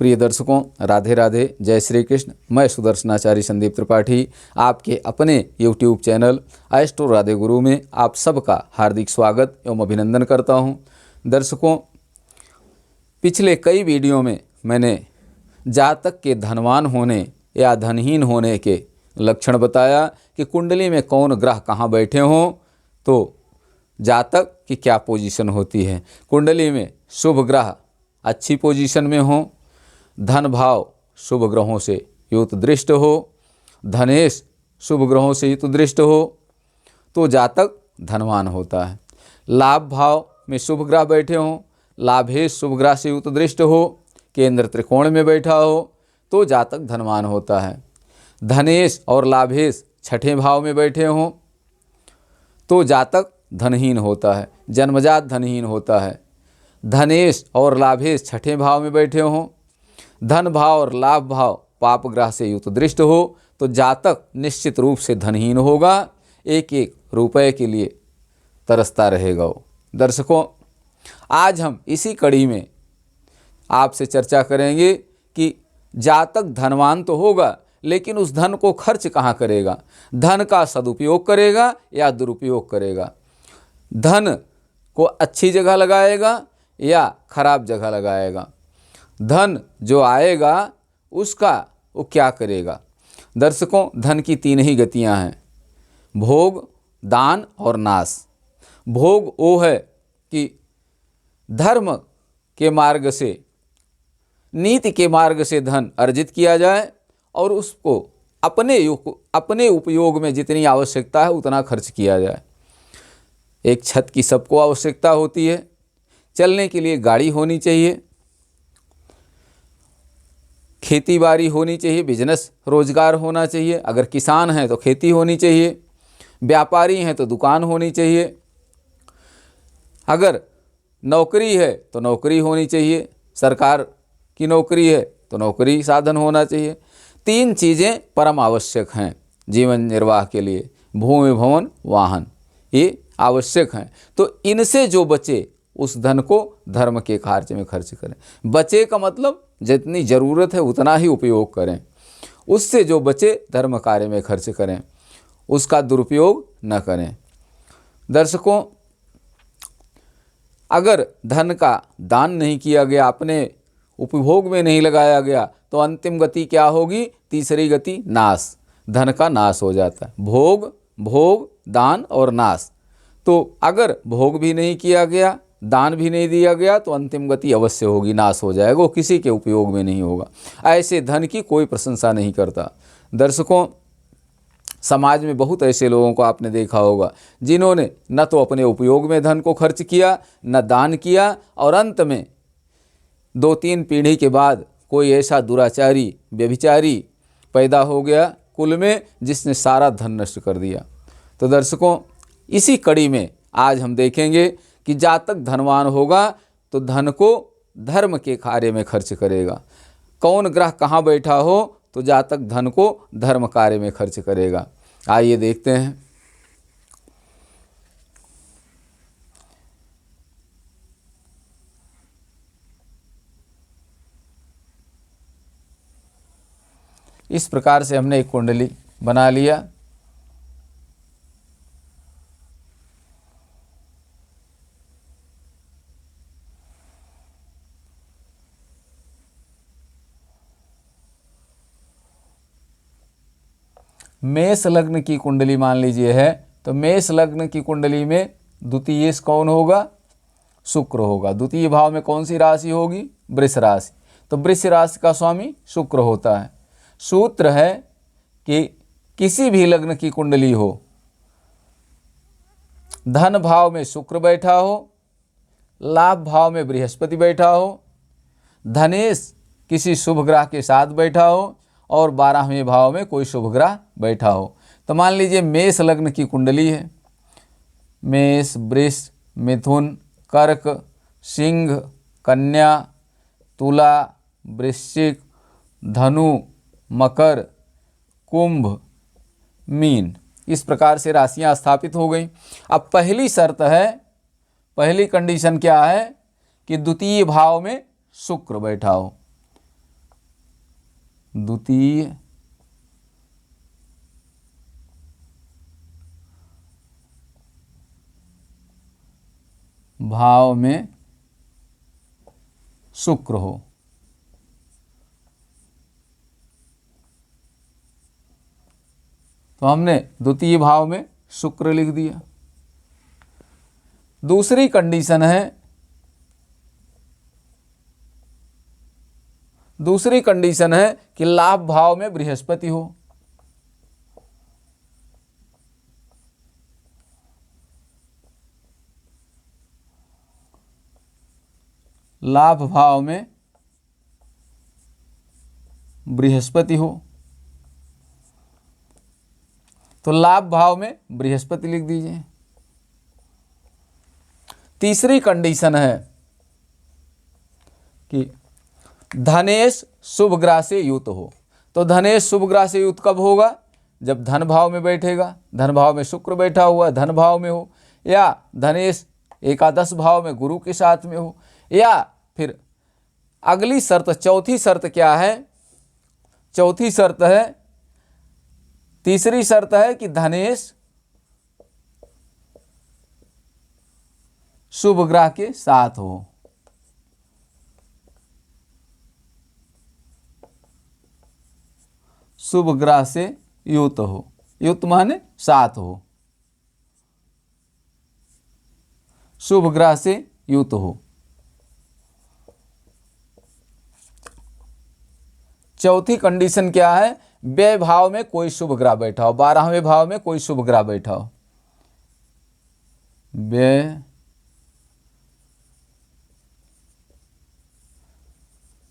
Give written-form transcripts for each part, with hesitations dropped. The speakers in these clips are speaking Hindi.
प्रिय दर्शकों, राधे राधे, जय श्री कृष्ण। मैं सुदर्शनाचार्य संदीप त्रिपाठी आपके अपने YouTube चैनल एस्ट्रो राधे गुरु में आप सबका हार्दिक स्वागत एवं अभिनंदन करता हूं। दर्शकों, पिछले कई वीडियो में मैंने जातक के धनवान होने या धनहीन होने के लक्षण बताया कि कुंडली में कौन ग्रह कहाँ बैठे हों तो जातक की क्या पोजीशन होती है। कुंडली में शुभ ग्रह अच्छी पोजीशन में हो, धन भाव शुभ ग्रहों से युक्त दृष्ट हो, धनेश शुभ ग्रहों से युक्त दृष्ट हो तो जातक धनवान होता है। लाभ भाव में शुभ ग्रह बैठे हों, लाभेश शुभ ग्रह से युक्त दृष्ट हो, केंद्र त्रिकोण में बैठा हो तो जातक धनवान होता है। धनेश और लाभेश छठे भाव में बैठे हों तो जातक धनहीन होता है, जन्मजात धनहीन होता है। धनेश और लाभेश छठे भाव में बैठे हों, धन भाव और लाभ भाव पाप ग्रह से युक्त दृष्ट हो तो जातक निश्चित रूप से धनहीन होगा, एक एक रुपए के लिए तरसता रहेगा वो। दर्शकों, आज हम इसी कड़ी में आपसे चर्चा करेंगे कि जातक धनवान तो होगा लेकिन उस धन को खर्च कहाँ करेगा, धन का सदुपयोग करेगा या दुरुपयोग करेगा, धन को अच्छी जगह लगाएगा या खराब जगह लगाएगा, धन जो आएगा उसका वो क्या करेगा। दर्शकों, धन की तीन ही गतियां हैं, भोग, दान और नाश। भोग वो है कि धर्म के मार्ग से, नीति के मार्ग से धन अर्जित किया जाए और उसको अपने उपयोग में जितनी आवश्यकता है उतना खर्च किया जाए। एक छत की सबको आवश्यकता होती है, चलने के लिए गाड़ी होनी चाहिए, खेती बाड़ी होनी चाहिए, बिजनेस रोजगार होना चाहिए, अगर किसान हैं तो खेती होनी चाहिए, व्यापारी हैं तो दुकान होनी चाहिए, अगर नौकरी है तो नौकरी होनी चाहिए, सरकार की नौकरी है तो नौकरी साधन होना चाहिए। तीन चीज़ें परम आवश्यक हैं जीवन निर्वाह के लिए, भूमि भवन वाहन, ये आवश्यक हैं। तो इनसे जो बचे उस धन को धर्म के कार्य में खर्च करें। बचे का मतलब जितनी ज़रूरत है उतना ही उपयोग करें, उससे जो बचे धर्म कार्य में खर्च करें, उसका दुरुपयोग न करें। दर्शकों, अगर धन का दान नहीं किया गया, अपने उपभोग में नहीं लगाया गया तो अंतिम गति क्या होगी, तीसरी गति नाश, धन का नाश हो जाता है। भोग, दान और नाश। तो अगर भोग भी नहीं किया गया, दान भी नहीं दिया गया तो अंतिम गति अवश्य होगी, नाश हो जाएगा, वो किसी के उपयोग में नहीं होगा। ऐसे धन की कोई प्रशंसा नहीं करता। दर्शकों, समाज में बहुत ऐसे लोगों को आपने देखा होगा जिन्होंने न तो अपने उपयोग में धन को खर्च किया, न दान किया, और अंत में 2-3 पीढ़ी के बाद कोई ऐसा दुराचारी व्यभिचारी पैदा हो गया कुल में जिसने सारा धन नष्ट कर दिया। तो दर्शकों, इसी कड़ी में आज हम देखेंगे कि जातक धनवान होगा तो धन को धर्म के कार्य में खर्च करेगा। कौन ग्रह कहाँ बैठा हो तो जातक धन को धर्म कार्य में खर्च करेगा। आइए देखते हैं। इस प्रकार से हमने एक कुंडली बना लिया। मेष लग्न की कुंडली मान लीजिए है तो मेष लग्न की कुंडली में द्वितीयेश कौन होगा, शुक्र होगा। द्वितीय भाव में कौन सी राशि होगी, वृष राशि। तो वृष राशि का स्वामी शुक्र होता है। सूत्र है कि किसी भी लग्न की कुंडली हो, धन भाव में शुक्र बैठा हो, लाभ भाव में बृहस्पति बैठा हो, धनेश किसी शुभ ग्रह के साथ बैठा हो और 12वें भाव में कोई शुभ ग्रह बैठा हो। तो मान लीजिए मेष लग्न की कुंडली है, मेष, वृष, मिथुन, कर्क, सिंह, कन्या, तुला, वृश्चिक, धनु, मकर, कुंभ, मीन, इस प्रकार से राशियां स्थापित हो गई। अब पहली शर्त है, पहली कंडीशन क्या है कि द्वितीय भाव में शुक्र बैठा हो। द्वितीय भाव में शुक्र हो। तो हमने द्वितीय भाव में शुक्र लिख दिया। दूसरी कंडीशन है कि लाभ भाव में बृहस्पति हो। लाभ भाव में बृहस्पति हो, तो लाभ भाव में बृहस्पति लिख दीजिए। तीसरी कंडीशन है कि धनेश शुभ ग्रह से युक्त हो। तो धनेश शुभ ग्रह से युक्त कब होगा? जब धन भाव में बैठेगा। धन भाव में शुक्र बैठा हुआ धन भाव में हो, या धनेश एकादश भाव में गुरु के साथ में हो, या फिर अगली शर्त, चौथी शर्त क्या है? चौथी शर्त है, तीसरी शर्त है कि धनेश शुभ ग्रह के साथ हो। शुभ ग्रह से युक्त हो। युक्त माने साथ हो। शुभ ग्रह से युक्त हो। चौथी कंडीशन क्या है? व्यय भाव में कोई शुभ ग्रह बैठा हो। 12वें भाव में कोई शुभ ग्रह बैठा हो। व्यय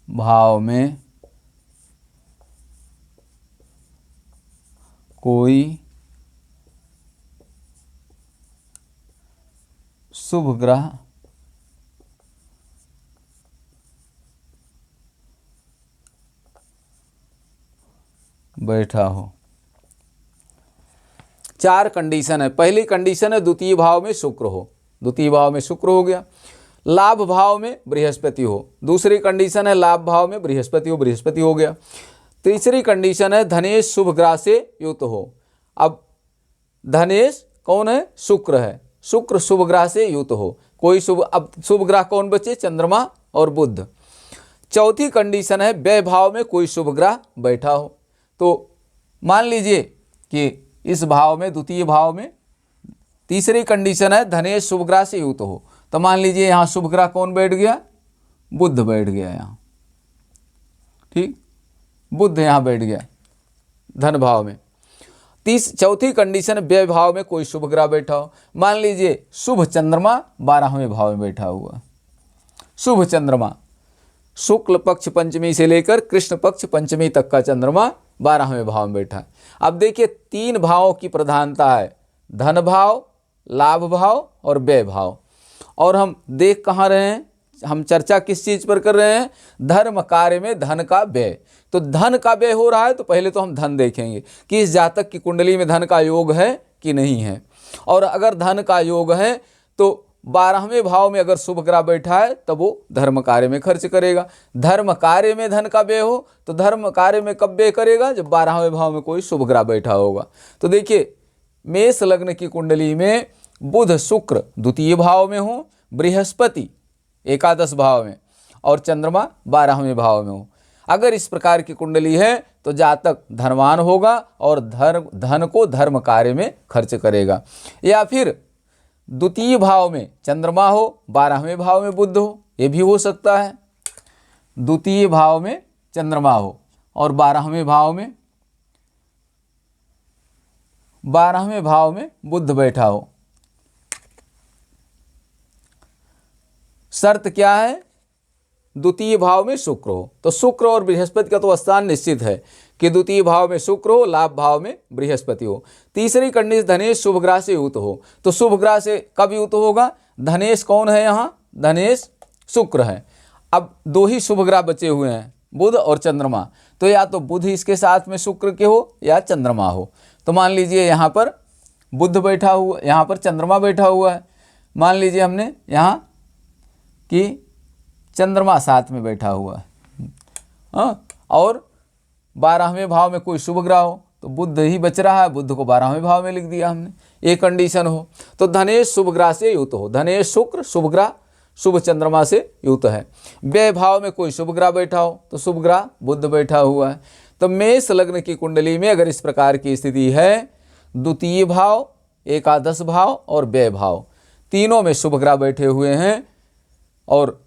भाव में कोई शुभ ग्रह बैठा हो। 4 कंडीशन है। पहली कंडीशन है द्वितीय भाव में शुक्र हो। द्वितीय भाव में शुक्र हो गया। लाभ भाव में बृहस्पति हो। दूसरी कंडीशन है लाभ भाव में बृहस्पति हो। बृहस्पति हो गया। तीसरी कंडीशन है धनेश शुभ ग्रह से युक्त हो। अब धनेश कौन है? शुक्र है। शुक्र शुभ ग्रह से युक्त हो। कोई शुभ, अब शुभ ग्रह कौन बचे? चंद्रमा और बुध। चौथी कंडीशन है व्यय भाव में कोई शुभ ग्रह बैठा हो। तो मान लीजिए कि इस भाव में, द्वितीय भाव में, तीसरी कंडीशन है धनेश शुभ ग्रह से युक्त हो। तो मान लीजिए यहाँ शुभ ग्रह कौन बैठ गया? बुध बैठ गया यहाँ। ठीक, बुध यहाँ बैठ गया धन भाव में। चौथी कंडीशन व्यय भाव में कोई शुभ ग्रह बैठा हो। मान लीजिए शुभ चंद्रमा 12वें भाव में बैठा हुआ। शुभ चंद्रमा, शुक्ल पक्ष पंचमी से लेकर कृष्ण पक्ष पंचमी तक का चंद्रमा 12वें भाव में बैठा है। अब देखिए 3 भावों की प्रधानता है, धन भाव, लाभ भाव और व्यय भाव। और हम देख कहाँ रहे हैं? हम चर्चा किस चीज पर कर रहे हैं? धर्म कार्य में धन का व्यय। तो धन का व्यय हो रहा है तो पहले तो हम धन देखेंगे कि इस जातक की कुंडली में धन का योग है कि नहीं है। और अगर धन का योग है तो 12वें भाव में अगर शुभ ग्रह बैठा है तब वो धर्म कार्य में खर्च करेगा। धर्म कार्य में धन का व्यय हो तो धर्म कार्य में कब व्यय करेगा? जब 12वें भाव में कोई शुभ ग्रह बैठा होगा। तो देखिए मेष लग्न की कुंडली में बुध शुक्र द्वितीय भाव में हो, बृहस्पति एकादश भाव में और चंद्रमा 12वें भाव में हो। अगर इस प्रकार की कुंडली है तो जातक धनवान होगा और धन को धर्म कार्य में खर्च करेगा। या फिर द्वितीय भाव में चंद्रमा हो, 12वें भाव में बुध हो, ये भी हो सकता है। द्वितीय भाव में चंद्रमा हो और 12वें भाव में बुध बैठा हो। शर्त क्या है? द्वितीय भाव में शुक्र हो। तो शुक्र और बृहस्पति का तो स्थान निश्चित है कि द्वितीय भाव में शुक्र हो, लाभ भाव में बृहस्पति हो। तीसरी कंडीशन धनेश शुभ ग्रह से युक्त हो। तो शुभ ग्रह से कब युक्त होगा? धनेश कौन है यहाँ? धनेश शुक्र है। अब 2 ही शुभ ग्रह बचे हुए हैं, बुध और चंद्रमा। तो या तो बुध इसके साथ में शुक्र के हो या चंद्रमा हो। तो मान लीजिए यहाँ पर बुध बैठा हुआ, यहाँ पर चंद्रमा बैठा हुआ है। मान लीजिए हमने यहाँ कि चंद्रमा साथ में बैठा हुआ है और 12वें भाव में कोई शुभ ग्रह हो, तो बुध ही बच रहा है, बुध को 12वें भाव में लिख दिया हमने। एक कंडीशन हो तो धनेश शुभ ग्रह से युक्त हो, धनेश शुक्र शुभ ग्रह शुभ चंद्रमा से युक्त है। व्यय भाव में कोई शुभ ग्रह बैठा हो, तो शुभ ग्रह बुध बैठा हुआ है। तो मेष लग्न की कुंडली में अगर इस प्रकार की स्थिति है, द्वितीय भाव, एकादश भाव और व्यय भाव तीनों में शुभ ग्रह बैठे हुए हैं, और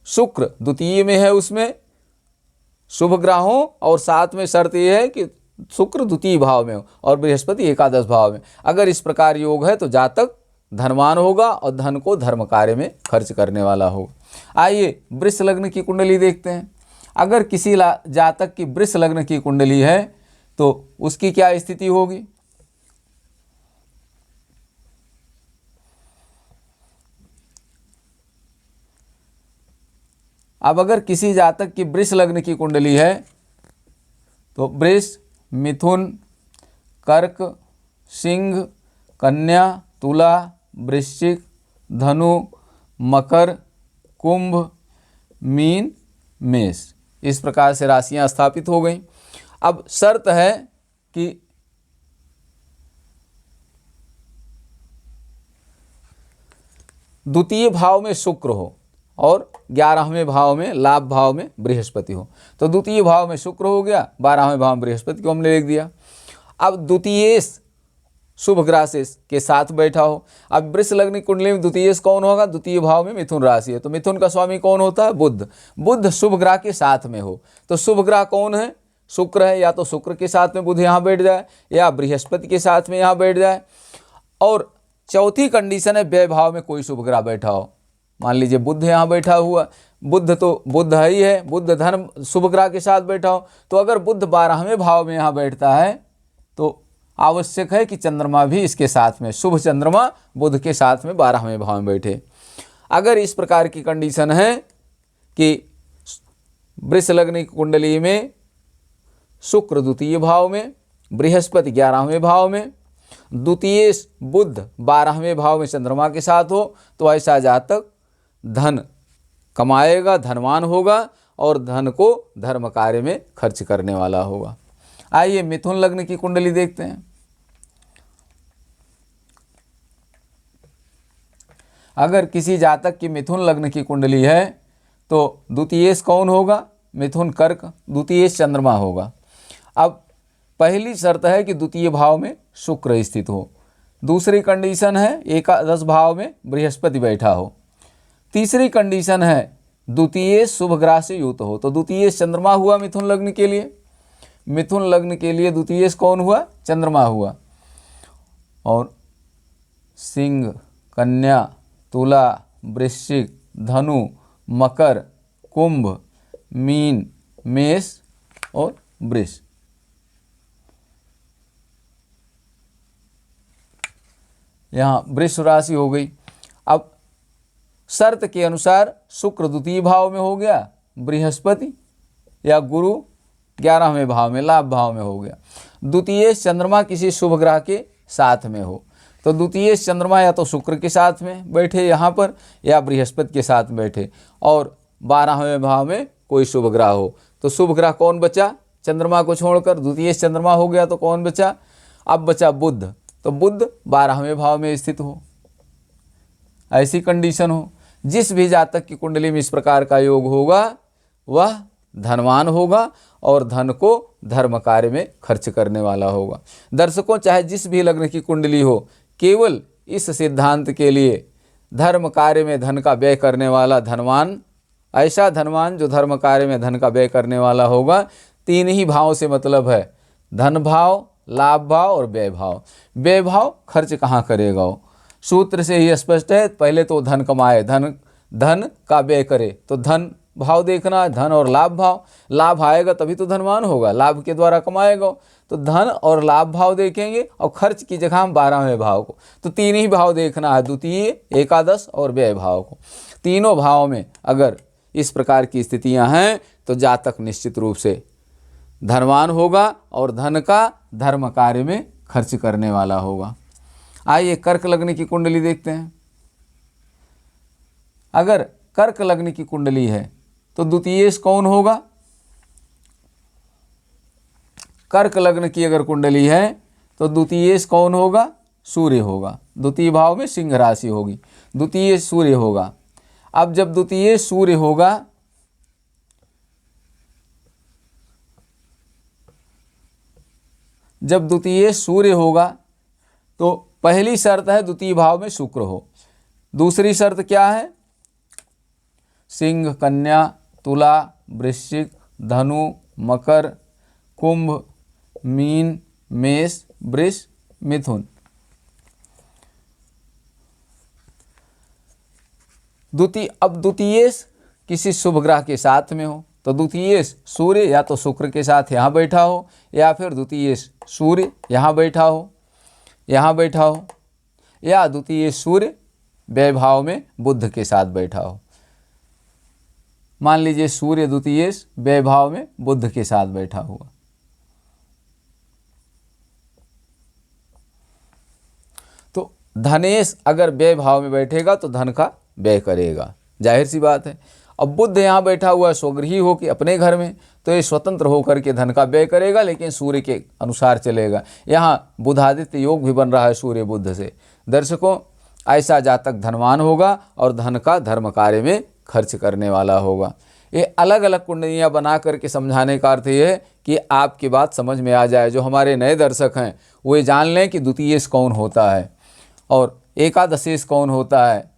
शुक्र द्वितीय में है, उसमें शुभ ग्रह हो, और साथ में शर्त यह है कि शुक्र द्वितीय भाव में हो और बृहस्पति एकादश भाव में। अगर इस प्रकार योग है तो जातक धनवान होगा और धन को धर्म कार्य में खर्च करने वाला होगा। आइए वृष लग्न की कुंडली देखते हैं। अगर किसी जातक की वृष लग्न की कुंडली है तो उसकी क्या स्थिति होगी। अब अगर किसी जातक की वृष लग्न की कुंडली है तो वृष, मिथुन, कर्क, सिंह, कन्या, तुला, वृश्चिक, धनु, मकर, कुंभ, मीन, मेष, इस प्रकार से राशियां स्थापित हो गई। अब शर्त है कि द्वितीय भाव में शुक्र हो और 11वें भाव में लाभ भाव में बृहस्पति हो। तो द्वितीय भाव में शुक्र हो गया, 12वें भाव में बृहस्पति को हमने लिख दिया। अब द्वितीय शुभ ग्रह से के साथ बैठा हो। अब वृष लग्न कुंडली में द्वितीय कौन होगा, द्वितीय भाव में मिथुन राशि है, तो मिथुन का स्वामी कौन होता है, बुध। बुध शुभ ग्रह के साथ में हो, तो शुभ ग्रह कौन है, शुक्र है। या तो शुक्र के साथ में बुध यहाँ बैठ जाए या बृहस्पति के साथ में यहाँ बैठ जाए। और चौथी कंडीशन है व्यय भाव में कोई शुभ ग्रह बैठा हो। मान लीजिए बुध यहाँ बैठा हुआ, बुध तो बुध ही है, बुध धर्म शुभ ग्रह के साथ बैठा हो, तो अगर बुध 12वें भाव में यहाँ बैठता है तो आवश्यक है कि चंद्रमा भी इसके साथ में, शुभ चंद्रमा बुध के साथ में 12वें भाव में बैठे। अगर इस प्रकार की कंडीशन है कि वृष लग्न की कुंडली में शुक्र द्वितीय भाव में, बृहस्पति 11वें भाव में, द्वितीय बुध 12वें भाव में चंद्रमा के साथ हो, तो ऐसा जातक धन कमाएगा, धनवान होगा और धन को धर्म कार्य में खर्च करने वाला होगा। आइए मिथुन लग्न की कुंडली देखते हैं। अगर किसी जातक की मिथुन लग्न की कुंडली है तो द्वितीय कौन होगा, मिथुन कर्क, द्वितीय चंद्रमा होगा। अब पहली शर्त है कि द्वितीय भाव में शुक्र स्थित हो। दूसरी कंडीशन है एकादश भाव में बृहस्पति बैठा हो। तीसरी कंडीशन है द्वितीय शुभ ग्रह से युक्त हो। तो द्वितीय चंद्रमा हुआ मिथुन लग्न के लिए, मिथुन लग्न के लिए द्वितीय कौन हुआ, चंद्रमा हुआ। और सिंह, कन्या, तुला, वृश्चिक, धनु, मकर, कुंभ, मीन, मेष और वृष, यहाँ वृष राशि हो गई। अब शर्त के अनुसार शुक्र द्वितीय भाव में हो गया, बृहस्पति या गुरु 11वें भाव में, लाभ भाव में हो गया। द्वितीय चंद्रमा किसी शुभ ग्रह के साथ में हो, तो द्वितीय चंद्रमा या तो शुक्र के साथ में बैठे यहाँ पर या बृहस्पति के साथ बैठे, और 12वें भाव में कोई शुभ ग्रह हो। तो शुभ ग्रह कौन बचा, चंद्रमा को छोड़कर द्वितीय चंद्रमा हो गया, तो कौन बचा, अब बचा बुध। तो बुध 12वें भाव में स्थित हो। ऐसी कंडीशन हो, जिस भी जातक की कुंडली में इस प्रकार का योग होगा वह धनवान होगा और धन को धर्म कार्य में खर्च करने वाला होगा। दर्शकों, चाहे जिस भी लग्न की कुंडली हो, केवल इस सिद्धांत के लिए धर्म कार्य में धन का व्यय करने वाला धनवान, ऐसा धनवान जो धर्म कार्य में धन का व्यय करने वाला होगा। 3 ही भाव से मतलब है, धन भाव, लाभ भाव और व्यय भाव। व्यय भाव खर्च कहाँ करेगा वो, सूत्र से ही स्पष्ट है। पहले तो धन कमाए, धन का व्यय करे, तो धन भाव देखना है, धन और लाभ भाव। लाभ आएगा तभी तो धनवान होगा, लाभ के द्वारा कमाएगा। तो धन और लाभ भाव देखेंगे और खर्च की जगह हम 12वें भाव को, तो 3 ही भाव देखना है, द्वितीय, एकादश और व्यय भाव को। तीनों भाव में अगर इस प्रकार की स्थितियां हैं तो जातक निश्चित रूप से धनवान होगा और धन का धर्म कार्य में खर्च करने वाला होगा। आइए कर्क लग्न की कुंडली देखते हैं। अगर कर्क लग्न की कुंडली है तो द्वितीय कौन होगा, कर्क लग्न की अगर कुंडली है तो द्वितीयेश कौन होगा? सूर्य होगा। द्वितीय भाव में सिंह राशि होगी, द्वितीय सूर्य होगा। अब जब द्वितीय सूर्य होगा तो पहली शर्त है द्वितीय भाव में शुक्र हो। दूसरी शर्त क्या है? सिंह, कन्या, तुला, वृश्चिक, धनु, मकर, कुंभ, मीन, मेष, वृष, मिथुन। अब द्वितीय किसी शुभ ग्रह के साथ में हो तो द्वितीय सूर्य या तो शुक्र के साथ यहाँ बैठा हो, या फिर द्वितीय सूर्य यहाँ बैठा हो, या द्वितीय सूर्य व्यय भाव में बुध के साथ बैठा हो। मान लीजिए सूर्य द्वितीय व्यय भाव में बुध के साथ बैठा हुआ, तो धनेश अगर व्यय भाव में बैठेगा तो धन का व्यय करेगा, जाहिर सी बात है। अब बुध यहाँ बैठा हुआ है स्वगृही हो कि अपने घर में, तो ये स्वतंत्र होकर के धन का व्यय करेगा, लेकिन सूर्य के अनुसार चलेगा। यहाँ बुधादित्य योग भी बन रहा है सूर्य बुध से। दर्शकों, ऐसा जातक धनवान होगा और धन का धर्म कार्य में खर्च करने वाला होगा। ये अलग अलग कुंडलियाँ बना करके समझाने का अर्थ ये है कि आपकी बात समझ में आ जाए। जो हमारे नए दर्शक हैं वो ये जान लें कि द्वितीयेश कौन होता है और एकादशेश कौन होता है,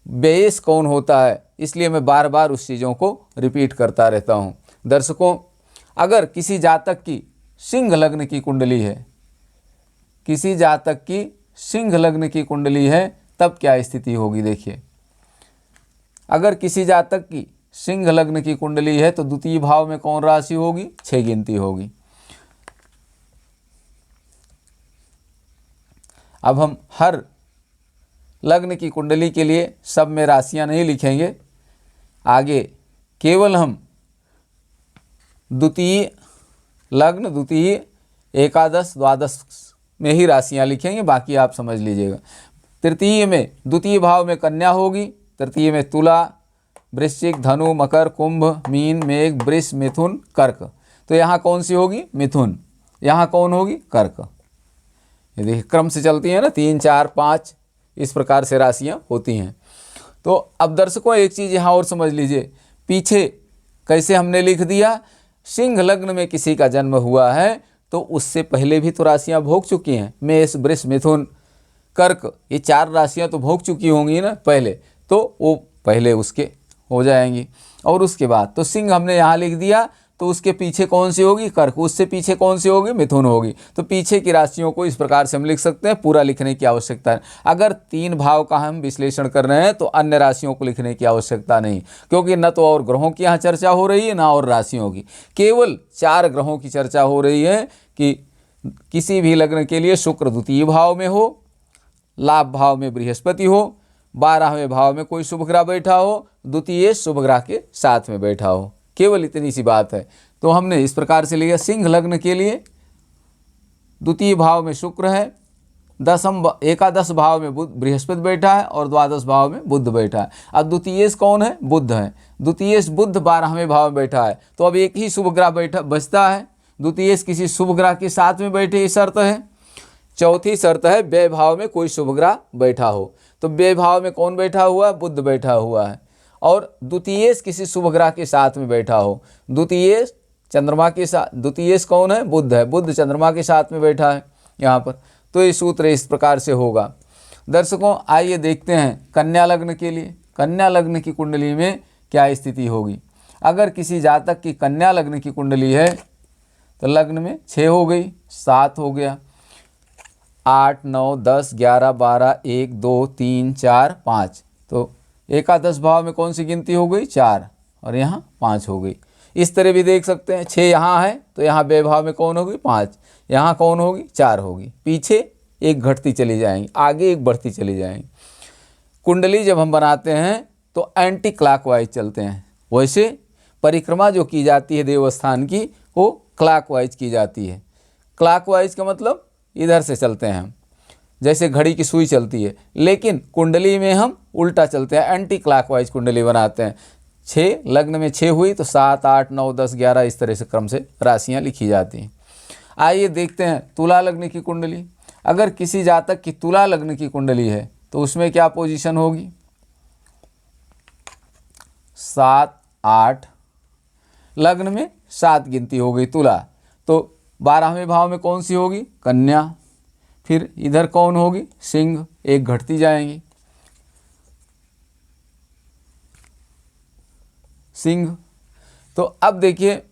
व्ययेश कौन होता है। इसलिए मैं बार बार उस चीज़ों को रिपीट करता रहता हूँ। दर्शकों, अगर किसी जातक की सिंह लग्न की कुंडली है, किसी जातक की सिंह लग्न की कुंडली है, तब क्या स्थिति होगी देखिए। अगर किसी जातक की सिंह लग्न की कुंडली है तो द्वितीय भाव में कौन राशि होगी? 6 गिनती होगी। अब हम हर लग्न की कुंडली के लिए सब में राशियां नहीं लिखेंगे, आगे केवल हम द्वितीय लग्न, द्वितीय, एकादश, द्वादश में ही राशियां लिखेंगे, बाकी आप समझ लीजिएगा। तृतीय में द्वितीय भाव में कन्या होगी, तृतीय में तुला, वृश्चिक, धनु, मकर, कुंभ, मीन, मेघ, वृष, मिथुन, कर्क। तो यहाँ कौन सी होगी? मिथुन। यहाँ कौन होगी? कर्क। ये देखिए क्रम से चलती है ना, 3, 4, 5 इस प्रकार से राशियाँ होती हैं। तो अब दर्शकों एक चीज़ यहाँ और समझ लीजिए, पीछे कैसे हमने लिख दिया, सिंह लग्न में किसी का जन्म हुआ है तो उससे पहले भी तो राशियाँ भोग चुकी हैं। मेष, वृष, मिथुन, कर्क, ये 4 राशियाँ तो भोग चुकी होंगी ना पहले, तो वो पहले उसके हो जाएंगी। और उसके बाद तो सिंह हमने यहाँ लिख दिया, तो उसके पीछे कौन सी होगी? कर्क। उससे पीछे कौन सी होगी? मिथुन होगी। तो पीछे की राशियों को इस प्रकार से हम लिख सकते हैं, पूरा लिखने की आवश्यकता है। अगर 3 भाव का हम विश्लेषण कर रहे हैं तो अन्य राशियों को लिखने की आवश्यकता नहीं, क्योंकि न तो और ग्रहों की यहाँ चर्चा हो रही है, ना और राशियों की। केवल 4 ग्रहों की चर्चा हो रही है कि किसी भी लग्न के लिए शुक्र द्वितीय भाव में हो, लाभ भाव में बृहस्पति हो, 12वें भाव में कोई शुभ ग्रह बैठा हो, द्वितीय शुभ ग्रह के साथ में बैठा हो। केवल इतनी सी बात है। तो हमने इस प्रकार से लिया, सिंह लग्न के लिए द्वितीय भाव में शुक्र है, एकादश भाव में बृहस्पति बैठा है और द्वादश भाव में बुध बैठा है। अब द्वितीयेश कौन है? बुध है। द्वितीयेश बुध 12वें भाव में बैठा है, तो अब एक ही शुभ ग्रह बचता है। द्वितीयेश किसी शुभ ग्रह के साथ में बैठे, ये शर्त है। चौथी शर्त है व्यय भाव में कोई शुभ ग्रह बैठा हो। तो व्यय भाव में कौन बैठा हुआ है? बुध बैठा हुआ है। और द्वितीयेश किसी शुभ ग्रह के साथ में बैठा हो। द्वितीयेश चंद्रमा के साथ, द्वितीयेश कौन है? बुध है। बुध चंद्रमा के साथ में बैठा है यहाँ पर। तो ये सूत्र इस प्रकार से होगा। दर्शकों, आइए देखते हैं कन्या लग्न के लिए। कन्या लग्न की कुंडली में क्या स्थिति होगी। अगर किसी जातक की कन्या लग्न की कुंडली है तो लग्न में 6 हो गई, 7 हो गया, 8, 9, 10, 11, 12, 1, 2, 3, 4, 5। तो एकादश भाव में कौन सी गिनती हो गई? 4, और यहाँ 5 हो गई। इस तरह भी देख सकते हैं, 6 यहाँ है तो यहाँ व्यय भाव में कौन होगी? 5। यहाँ कौन होगी? 4 होगी। पीछे एक घटती चली जाएंगी, आगे एक बढ़ती चली जाएंगी। कुंडली जब हम बनाते हैं तो एंटी क्लॉकवाइज चलते हैं। वैसे परिक्रमा जो की जाती है देवस्थान की, वो क्लॉकवाइज की जाती है। क्लॉकवाइज का मतलब इधर से चलते हैं हम, जैसे घड़ी की सुई चलती है, लेकिन कुंडली में हम उल्टा चलते हैं, एंटी क्लॉकवाइज कुंडली बनाते हैं। 6 लग्न में 6 हुई तो 7, 8, 9, 10, 11 इस तरह से क्रम से राशियां लिखी जाती हैं। आइए देखते हैं तुला लग्न की कुंडली। अगर किसी जातक की तुला लग्न की कुंडली है तो उसमें क्या पोजीशन होगी? 7, 8, लग्न में 7 गिनती हो गई तुला, तो 12वें भाव में कौन सी होगी? कन्या। फिर इधर कौन होगी? सिंह, एक घटती जाएंगी, सिंह। तो अब देखिए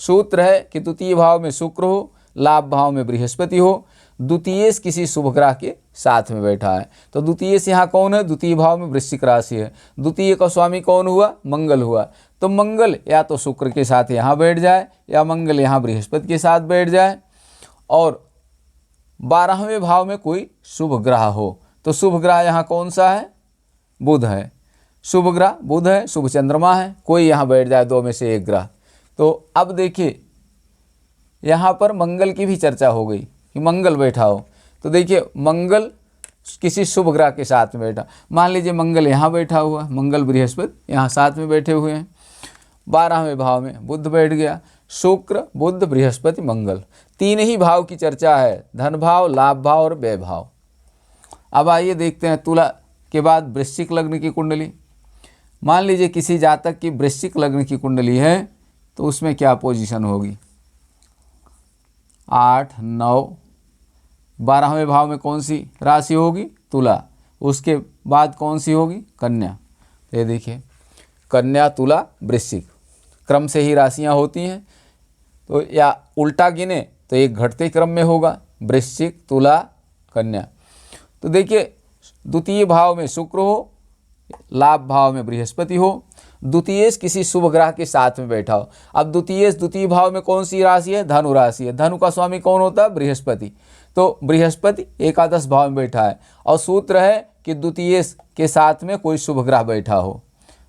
सूत्र है कि द्वितीय भाव में शुक्र हो, लाभ भाव में बृहस्पति हो, द्वितीय किसी शुभ ग्रह के साथ में बैठा है। तो द्वितीय से यहाँ कौन है? द्वितीय भाव में वृश्चिक राशि है। द्वितीय का स्वामी कौन हुआ? मंगल हुआ। तो मंगल या तो शुक्र के साथ यहाँ बैठ जाए या मंगल यहाँ बृहस्पति के साथ बैठ जाए, और 12वें भाव में कोई शुभ ग्रह हो। तो शुभ ग्रह यहाँ कौन सा है? बुध है। शुभ ग्रह बुध है, शुभ चंद्रमा है, कोई यहाँ बैठ जाए, 2 में से एक ग्रह। तो अब देखिए यहाँ पर मंगल की भी चर्चा हो गई कि मंगल बैठा हो। तो देखिए मंगल किसी शुभ ग्रह के साथ में बैठा, मान लीजिए मंगल यहाँ बैठा हुआ, मंगल बृहस्पति यहाँ साथ में बैठे हुए हैं। 12वें भाव में बुध बैठ गया, शुक्र बुध बृहस्पति मंगल, 3 ही भाव की चर्चा है, धन भाव, लाभ भाव और व्यय भाव। अब आइए देखते हैं तुला के बाद वृश्चिक लग्न की कुंडली। मान लीजिए किसी जातक की वृश्चिक लग्न की कुंडली है तो उसमें क्या पोजीशन होगी? 8, 9, 12वें भाव में कौन सी राशि होगी? तुला। उसके बाद कौन सी होगी? कन्या। ये देखिए कन्या, तुला, वृश्चिक, क्रम से ही राशियां होती हैं। तो या उल्टा गिने तो एक घटते क्रम में होगा, वृश्चिक, तुला, कन्या। तो देखिए द्वितीय भाव में शुक्र हो, लाभ भाव में बृहस्पति हो, द्वितीय किसी शुभ ग्रह के साथ में बैठा हो। अब द्वितीय भाव में कौन सी राशि है? धनु राशि है। धनु का स्वामी कौन होता है? बृहस्पति। तो बृहस्पति एकादश भाव में बैठा है, और सूत्र है कि द्वितीय के साथ में कोई शुभ ग्रह बैठा हो।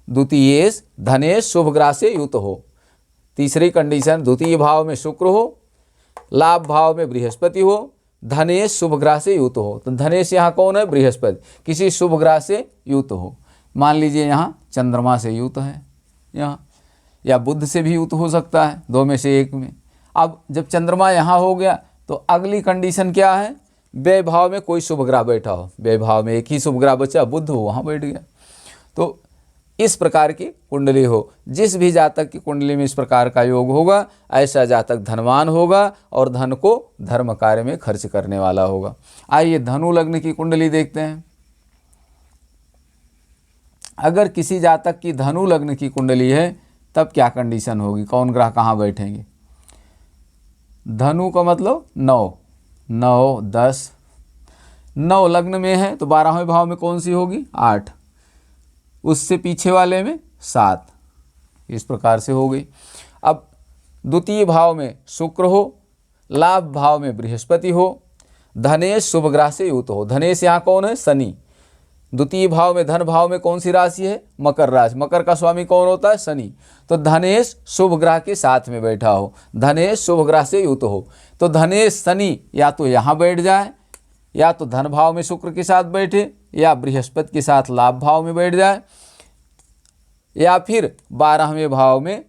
द्वितीय धनेश शुभ ग्रह से युक्त हो। तीसरी कंडीशन, द्वितीय भाव में शुक्र हो, लाभ भाव में बृहस्पति हो, धनेश शुभ ग्रह से युक्त हो। तो धनेश यहाँ कौन है? बृहस्पति, किसी शुभ ग्रह से युक्त हो। मान लीजिए यहाँ चंद्रमा से युक्त है यहाँ, या बुध से भी युक्त हो सकता है, 2 में से एक में। अब जब चंद्रमा यहाँ हो गया तो अगली कंडीशन क्या है? व्यय भाव में कोई शुभ ग्रह बैठा हो। व्यय भाव में एक ही शुभ ग्रह बचा, बुध हो, वहाँ बैठ गया। तो इस प्रकार की कुंडली हो, जिस भी जातक की कुंडली में इस प्रकार का योग होगा, ऐसा जातक धनवान होगा और धन को धर्म कार्य में खर्च करने वाला होगा। आइए धनु लग्न की कुंडली देखते हैं। अगर किसी जातक की धनु लग्न की कुंडली है तब क्या कंडीशन होगी? कौन ग्रह कहाँ बैठेंगे? धनु का मतलब 9, 9, 10, 9 लग्न में है तो 12वें भाव में कौन सी होगी? 8, उससे पीछे वाले में 7, इस प्रकार से हो गई। अब द्वितीय भाव में शुक्र हो, लाभ भाव में बृहस्पति हो, धनेश शुभ ग्रह से युक्त हो। धनेश यहाँ कौन है? शनि। द्वितीय भाव में धन भाव में कौन सी राशि है? मकर राशि। मकर का स्वामी कौन होता है? शनि। तो धनेश शुभ ग्रह के साथ में बैठा हो, धनेश शुभ ग्रह से युक्त हो। तो धनेश शनि या तो यहाँ बैठ जाए, या तो धन भाव में शुक्र के साथ बैठे, या बृहस्पति के साथ लाभ भाव में बैठ जाए, या फिर 12वें भाव में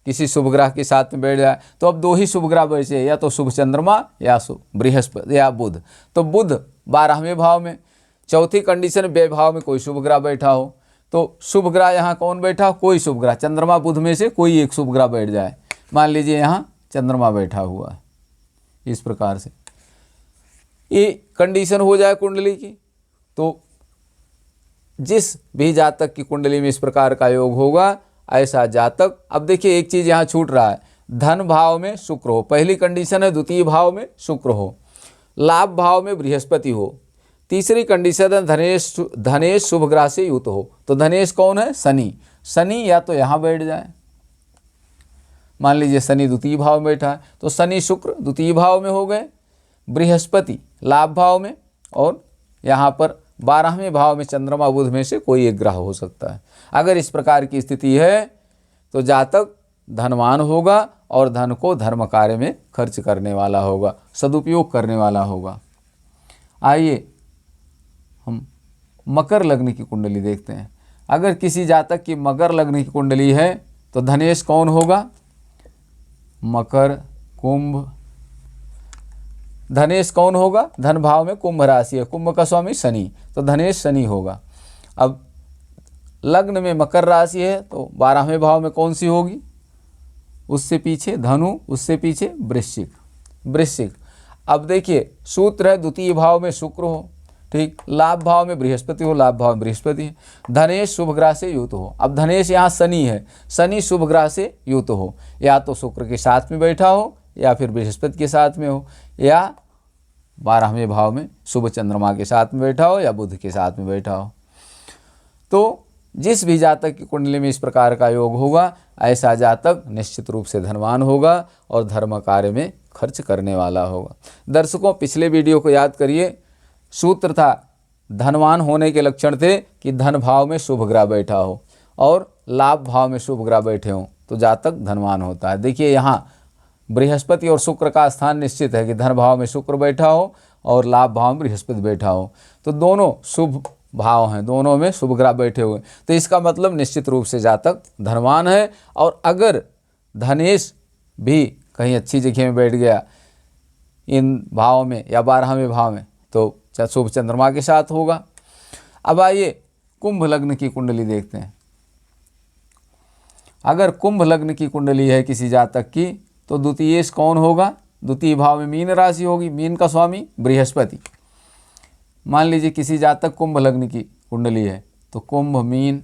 किसी शुभ ग्रह के साथ में बैठ जाए। तो अब 2 ही शुभ ग्रह बचे, या तो शुभ चंद्रमा या शुभ बृहस्पति या बुध। तो बुध 12वें भाव में। चौथी कंडीशन, व्यय भाव में कोई शुभ ग्रह बैठा हो। तो शुभ ग्रह यहाँ कौन बैठा हो? कोई शुभ ग्रह, चंद्रमा बुध में से कोई एक शुभ ग्रह बैठ जाए। मान लीजिए यहाँ चंद्रमा बैठा हुआ है, इस प्रकार से ये कंडीशन हो जाए कुंडली की। तो जिस भी जातक की कुंडली में इस प्रकार का योग होगा, ऐसा जातक, अब देखिए एक चीज़ यहाँ छूट रहा है, धन भाव में शुक्र हो, पहली कंडीशन है द्वितीय भाव में शुक्र हो, लाभ भाव में बृहस्पति हो। तीसरी कंडीशन है धनेश शुभ ग्रह से युक्त हो। तो धनेश कौन है? शनि। शनि या तो यहाँ बैठ जाए, मान लीजिए शनि द्वितीय भाव में बैठा है तो शनि शुक्र द्वितीय भाव में हो गए, बृहस्पति लाभ भाव में, और यहाँ पर 12वें भाव में चंद्रमा बुध में से कोई एक ग्रह हो सकता है। अगर इस प्रकार की स्थिति है तो जातक धनवान होगा और धन को धर्म कार्य में खर्च करने वाला होगा, सदुपयोग करने वाला होगा। आइए हम मकर लग्न की कुंडली देखते हैं। अगर किसी जातक की मकर लग्न की कुंडली है तो धनेश कौन होगा? मकर, कुंभ। धनेश कौन होगा? धन भाव में कुंभ राशि है, कुंभ का स्वामी शनि, तो धनेश शनि होगा। अब लग्न में मकर राशि है तो 12वें भाव में कौन सी होगी? उससे पीछे धनु, उससे पीछे वृश्चिक। वृश्चिक। अब देखिए सूत्र है द्वितीय भाव में शुक्र हो, ठीक, लाभ भाव में बृहस्पति हो, लाभ भाव में बृहस्पति है, धनेश शुभ ग्रह से युत हो। अब धनेश यहाँ शनि है, शनि शुभ ग्रह से युत हो, या तो शुक्र के साथ में बैठा हो या फिर बृहस्पति के साथ में हो, या 12वें भाव में शुभ चंद्रमा के साथ में बैठा हो या बुध के साथ में बैठा हो। तो जिस भी जातक की कुंडली में इस प्रकार का योग होगा, ऐसा जातक निश्चित रूप से धनवान होगा और धर्म कार्य में खर्च करने वाला होगा। दर्शकों, पिछले वीडियो को याद करिए, सूत्र था धनवान होने के लक्षण थे कि धन भाव में शुभ ग्रह बैठा हो और लाभ भाव में शुभ ग्रह बैठे हों तो जातक धनवान होता है। देखिए यहाँ बृहस्पति और शुक्र का स्थान निश्चित है कि धन भाव में शुक्र बैठा हो और लाभ भाव में बृहस्पति बैठा हो, तो दोनों शुभ भाव हैं, दोनों में शुभ ग्रह बैठे हुए, तो इसका मतलब निश्चित रूप से जातक धनवान है। और अगर धनेश भी कहीं अच्छी जगह में बैठ गया इन भाव में या 12वें भाव में तो शुभ चंद्रमा के साथ होगा। अब आइए कुंभ लग्न की कुंडली देखते हैं। अगर कुंभ लग्न की कुंडली है किसी जातक की तो द्वितीयेश कौन होगा? द्वितीय भाव में मीन राशि होगी, मीन का स्वामी बृहस्पति। मान लीजिए किसी जातक कुंभ लग्न की कुंडली है तो कुंभ, मीन,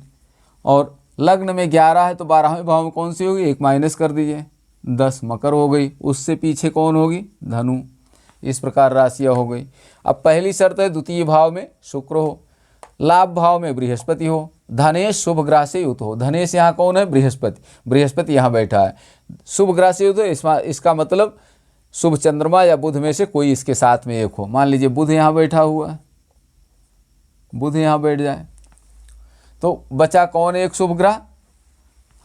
और लग्न में 11 है तो 12वें भाव में कौन सी होगी? एक माइनस कर दीजिए, 10 मकर हो गई, उससे पीछे कौन होगी? धनु। इस प्रकार राशियाँ हो गई। अब पहली शर्त है द्वितीय भाव में शुक्र हो, लाभ भाव में बृहस्पति हो, धनेश शुभ ग्रह से युत हो। धनेश यहाँ कौन है? बृहस्पति। बृहस्पति यहाँ बैठा है, शुभ ग्रह से युत हो, इसका मतलब शुभ चंद्रमा या बुध में से कोई इसके साथ में एक हो। मान लीजिए बुध यहाँ बैठा हुआ है, बुध यहाँ बैठ जाए तो बचा कौन? एक शुभ ग्रह।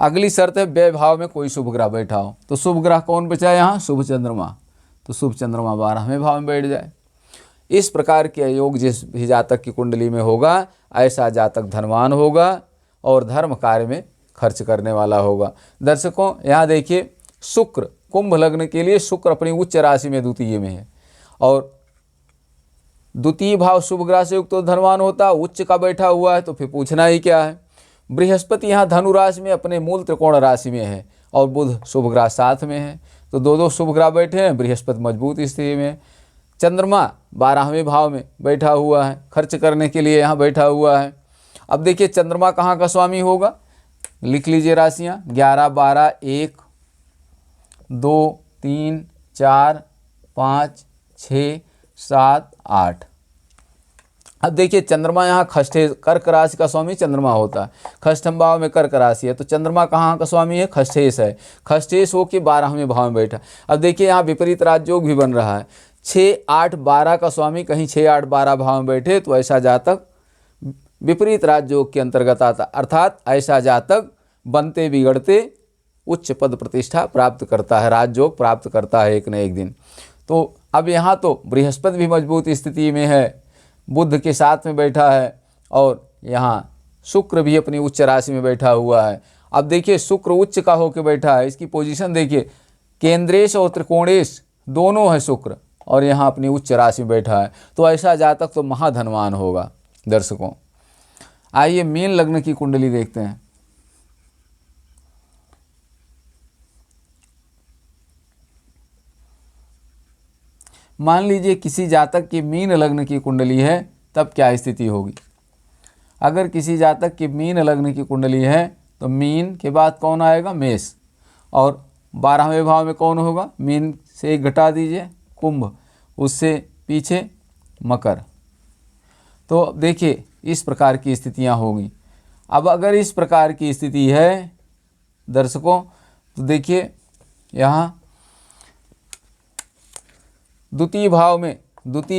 अगली शर्त है व्यय भाव में कोई शुभ ग्रह बैठा हो, तो शुभ ग्रह कौन बचा यहाँ? शुभ चंद्रमा, तो शुभ चंद्रमा 12वें भाव में बैठ जाए। इस प्रकार के योग जिस भी जातक की कुंडली में होगा, ऐसा जातक धनवान होगा और धर्म कार्य में खर्च करने वाला होगा। दर्शकों, यहाँ देखिए शुक्र, कुंभ लग्न के लिए शुक्र अपनी उच्च राशि में द्वितीय में है और द्वितीय भाव शुभ ग्रह से युक्त तो धनवान होता, उच्च का बैठा हुआ है तो फिर पूछना ही क्या है। बृहस्पति यहाँ धनु राशि में अपने मूल त्रिकोण राशि में है और बुध शुभ ग्रह साथ में है, तो दो शुभ ग्रह बैठे हैं, बृहस्पति मजबूत स्थिति में। चंद्रमा 12वें भाव में बैठा हुआ है, खर्च करने के लिए यहाँ बैठा हुआ है। अब देखिए चंद्रमा कहाँ का स्वामी होगा? लिख लीजिए राशियाँ, 11, 12, 1, 2, 3, 4, 5, 6, 7, 8। अब देखिए चंद्रमा यहाँ खष्ठे, कर्क राशि का स्वामी चंद्रमा होता है, खष्ठम भाव में कर्क राशि है, तो चंद्रमा कहाँ का स्वामी है? खष्ठेश है। खष्ठेश हो के 12वें भाव में बैठा। अब देखिए यहाँ विपरीत राजयोग भी बन रहा है, 6, 8, 12 का स्वामी कहीं 6, 8, 12 भाव में बैठे तो ऐसा जातक विपरीत राजयोग के अंतर्गत आता, अर्थात ऐसा जातक बनते बिगड़ते उच्च पद प्रतिष्ठा प्राप्त करता है, राजयोग प्राप्त करता है एक न एक दिन। तो अब यहाँ तो बृहस्पति भी मजबूत स्थिति में है, बुध के साथ में बैठा है और यहाँ शुक्र भी अपनी उच्च राशि में बैठा हुआ है। अब देखिए शुक्र उच्च का होकर बैठा है, इसकी पोजीशन देखिए, केंद्रेश और त्रिकोणेश दोनों है शुक्र और यहाँ अपनी उच्च राशि में बैठा है, तो ऐसा जातक तो महाधनवान होगा। दर्शकों, आइए मीन लग्न की कुंडली देखते हैं। मान लीजिए किसी जातक की मीन लग्न की कुंडली है, तब क्या स्थिति होगी? अगर किसी जातक की मीन लग्न की कुंडली है तो मीन के बाद कौन आएगा? मेष, और 12वें भाव में कौन होगा? मीन से एक घटा दीजिए, कुंभ, उससे पीछे मकर। तो देखिए इस प्रकार की स्थितियां होंगी। अब अगर इस प्रकार की स्थिति है दर्शकों, तो देखिए यहाँ द्वितीय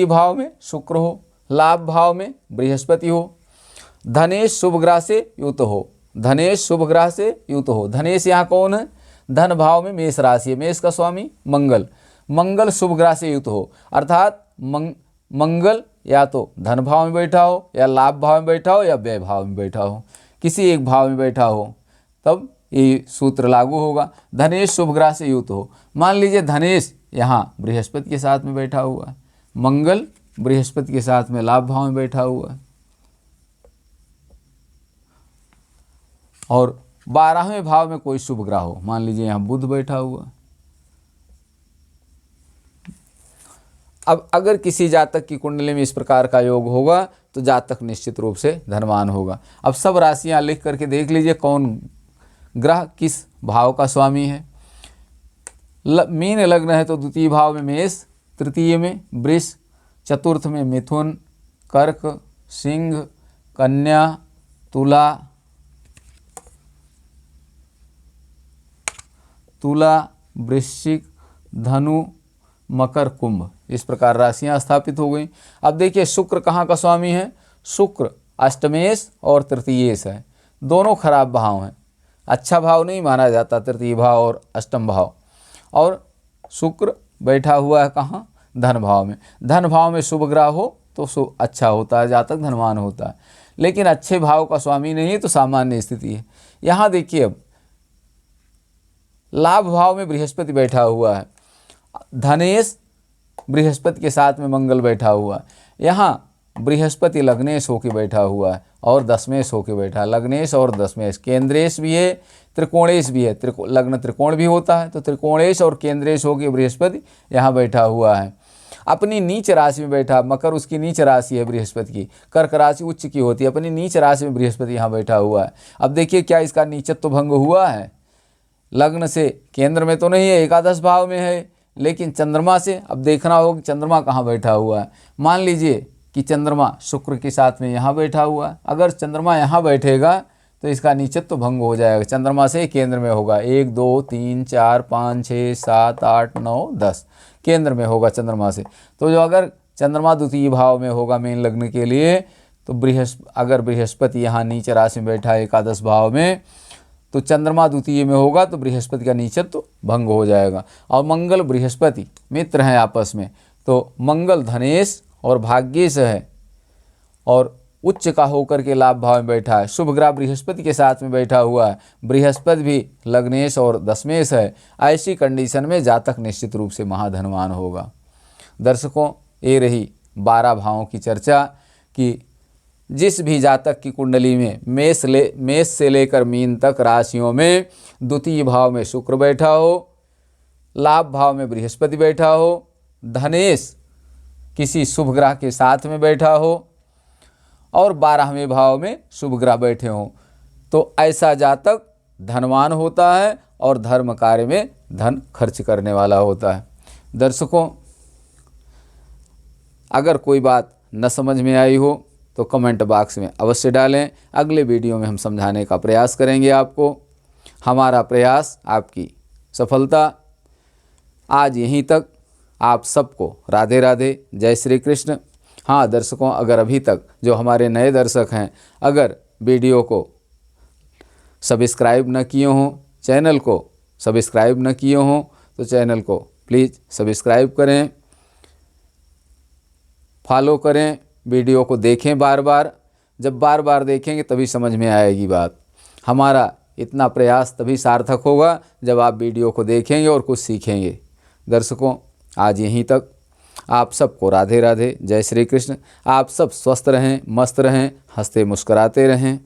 भाव में शुक्र हो, लाभ भाव में बृहस्पति हो, धनेश शुभ ग्रह से युत हो, धनेश शुभ ग्रह से युत हो। धनेश यहाँ कौन है? धन भाव में मेष राशि है, मेष का स्वामी मंगल, मंगल शुभ ग्रह से युत हो, अर्थात मंगल या तो धन भाव में बैठा हो या लाभ भाव में बैठा हो या व्यय भाव में बैठा हो, किसी एक भाव में बैठा हो तब ये सूत्र लागू होगा। धनेश शुभ ग्रह से युक्त हो, मान लीजिए धनेश यहाँ बृहस्पति के साथ में बैठा हुआ है, मंगल बृहस्पति के साथ में लाभ भाव में बैठा हुआ है, और 12वें भाव में कोई शुभ ग्रह हो, मान लीजिए यहाँ बुध बैठा हुआ। अब अगर किसी जातक की कुंडली में इस प्रकार का योग होगा तो जातक निश्चित रूप से धनवान होगा। अब सब राशियां लिख करके देख लीजिए कौन ग्रह किस भाव का स्वामी है। मीन लग्न है तो द्वितीय भाव में मेष, तृतीय में वृष, चतुर्थ में मिथुन, कर्क, सिंह, कन्या, तुला, वृश्चिक, धनु, मकर, कुंभ, इस प्रकार राशियां स्थापित हो गई। अब देखिए शुक्र कहाँ का स्वामी है, शुक्र अष्टमेश और तृतीयेश है, दोनों खराब भाव हैं, अच्छा भाव नहीं माना जाता तृतीय भाव और अष्टम भाव। और शुक्र बैठा हुआ है कहाँ, धन भाव में। धन भाव में शुभ ग्रह हो तो अच्छा होता है, जातक धनवान होता है, लेकिन अच्छे भाव का स्वामी नहीं है तो सामान्य स्थिति है। यहाँ देखिए अब लाभ भाव में बृहस्पति बैठा हुआ है, धनेश बृहस्पति के साथ में मंगल बैठा हुआ है, यहाँ बृहस्पति लग्नेश होके बैठा हुआ है और दशमेश होके बैठा है। लग्नेश और दशमेश, केंद्रेश भी है, त्रिकोणेश भी है, लग्न त्रिकोण भी होता है, तो त्रिकोणेश और केंद्रेश होके बृहस्पति यहाँ बैठा हुआ है। अपनी नीच राशि में बैठा, मकर उसकी नीच राशि है बृहस्पति की, कर्क राशि उच्च की होती है, अपनी नीच राशि में बृहस्पति यहाँ बैठा हुआ है। अब देखिए क्या इसका नीचत्व भंग हुआ है, लग्न से केंद्र में तो नहीं है, एकादश भाव में है, लेकिन चंद्रमा से अब देखना होगा कि चंद्रमा कहाँ बैठा हुआ है। मान लीजिए कि चंद्रमा शुक्र के साथ में यहाँ बैठा हुआ है, अगर चंद्रमा यहाँ बैठेगा तो इसका नीचत्व तो भंग हो जाएगा, चंद्रमा से केंद्र में होगा, 1 2 3 4 5 6 7 8 9 10 केंद्र में होगा चंद्रमा से। तो जो अगर चंद्रमा द्वितीय भाव में होगा मीन लग्न के लिए, तो अगर बृहस्पति यहाँ नीच राशि में बैठा है एकादश भाव में, तो चंद्रमा द्वितीय में होगा तो बृहस्पति का नीचत्व तो भंग हो जाएगा। और मंगल बृहस्पति मित्र हैं आपस में, तो मंगल धनेश और भाग्येश है और उच्च का होकर के लाभ भाव में बैठा है। शुभ ग्रह बृहस्पति के साथ में बैठा हुआ है, बृहस्पति भी लग्नेश और दशमेश है। ऐसी कंडीशन में जातक निश्चित रूप से महाधनवान होगा। दर्शकों, ये रही 12 भावों की चर्चा कि जिस भी जातक की कुंडली में मेष से लेकर मीन तक राशियों में द्वितीय भाव में शुक्र बैठा हो, लाभ भाव में बृहस्पति बैठा हो, धनेश किसी शुभ ग्रह के साथ में बैठा हो और 12वें भाव में शुभ ग्रह बैठे हों, तो ऐसा जातक धनवान होता है और धर्म कार्य में धन खर्च करने वाला होता है। दर्शकों, अगर कोई बात न समझ में आई हो तो कमेंट बॉक्स में अवश्य डालें, अगले वीडियो में हम समझाने का प्रयास करेंगे आपको। हमारा प्रयास आपकी सफलता। आज यहीं तक, आप सबको राधे राधे, जय श्री कृष्ण। हाँ दर्शकों, अगर अभी तक जो हमारे नए दर्शक हैं, अगर वीडियो को सब्सक्राइब न किए हों, चैनल को सब्सक्राइब न किए हों, तो चैनल को प्लीज़ सब्सक्राइब करें, फॉलो करें, वीडियो को देखें बार बार। जब बार बार देखेंगे तभी समझ में आएगी बात। हमारा इतना प्रयास तभी सार्थक होगा जब आप वीडियो को देखेंगे और कुछ सीखेंगे। दर्शकों, आज यहीं तक। आप सबको राधे राधे, जय श्री कृष्ण। आप सब स्वस्थ रहें, मस्त रहें, हंसते मुस्कुराते रहें।